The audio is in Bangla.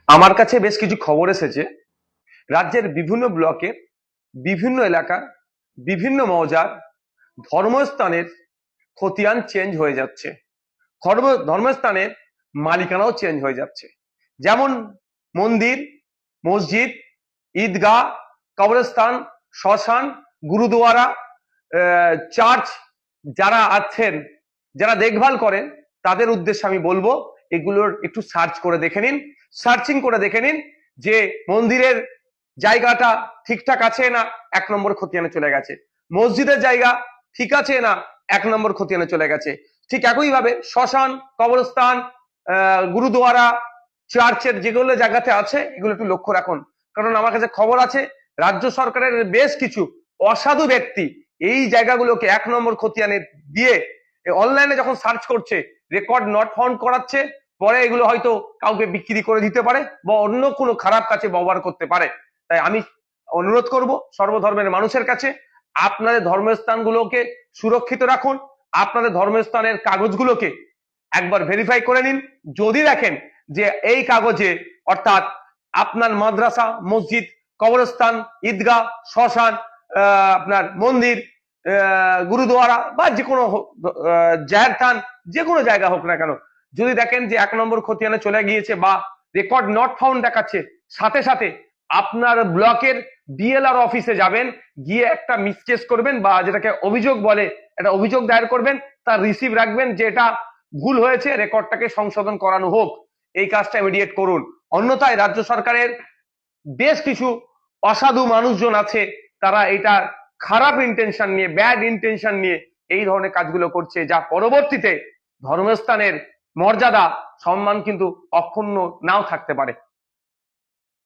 আমার কাছে বেশ কিছু খবর এসেছে রাজ্যের বিভিন্ন ব্লকের বিভিন্ন এলাকার বিভিন্ন মৌজার ধর্মস্থানের খতিয়ান চেঞ্জ হয়ে যাচ্ছে। ধর্মস্থানের মালিকানাও চেঞ্জ হয়ে যাচ্ছে। যেমন মন্দির, মসজিদ, ঈদগাহ, কবরস্থান, শ্মশান, গুরুদুয়ারা, চার্চ, যারা আছেন, যারা দেখভাল করেন, তাদের উদ্দেশ্যে আমি বলবো এগুলোর একটু সার্চ করে দেখে নিন, সার্চিং করে দেখে নিন যে মন্দিরের জায়গাটা ঠিকঠাক আছে না, 1 নম্বর খতিয়ানে চলে গেছে। মসজিদের জায়গা ঠিক আছে না, 1 নম্বর খতিয়ানে চলে গেছে। ঠিক একইভাবে শ্মশান, কবরস্থান, গুরুদুয়ারা, চার্চের যেগুলো জায়গাতে আছে এগুলো একটু লক্ষ্য রাখুন। কারণ আমার কাছে খবর আছে রাজ্য সরকারের বেশ কিছু অসাধু ব্যক্তি এই জায়গাগুলোকে 1 নম্বর খতিয়ানে দিয়ে অনলাইনে যখন সার্চ করছে রেকর্ড নট ফাউন্ড করাচ্ছে, পরে এগুলো হয়তো কাউকে বিক্রি করে দিতে পারে বা অন্য কোনো খারাপ কাজে ব্যবহার করতে পারে। তাই আমি অনুরোধ করব সর্বধর্মের মানুষের কাছে, আপনাদের ধর্মস্থানগুলোকে সুরক্ষিত রাখুন। আপনাদের ধর্মস্থানের কাগজগুলোকে একবার ভেরিফাই করে নিন। যদি দেখেন যে এই কাগজে অর্থাৎ আপনার মাদ্রাসা, মসজিদ, কবরস্থান, ঈদগাহ, শ্মশান, আপনার মন্দির, গুরুদুয়ারা বা যে কোনো জাহের থান, যে কোনো জায়গা হোক না কেন, যদি দেখেন যে 1 নম্বর খতিয়ানে চলে গিয়েছে বা রেকর্ড নট ফাউন্ড দেখাচ্ছে, সাথে সাথে আপনার ব্লকের বিএলআর অফিসে যাবেন, গিয়ে একটা মিসকেস করবেন বা যেটাকে অভিযোগ বলে, একটা অভিযোগ দায়ের করবেন, তার রিসিভ রাখবেন যে এটা ভুল হয়েছে, রেকর্ডটাকে সংশোধন করানো হোক। এই কাজটা ইমিডিয়েট করুন। অন্যথায় রাজ্য সরকারের বেশ কিছু অসাধু মানুষজন আছে, তারা এটা খারাপ ইন্টেনশন নিয়ে, ব্যাড ইন্টেনশন নিয়ে এই ধরনের কাজগুলো করছে, যা পরবর্তীতে ধর্মস্থানের মর্যাদা, সম্মান কিন্তু অক্ষুণ্ণ নাও থাকতে পারে।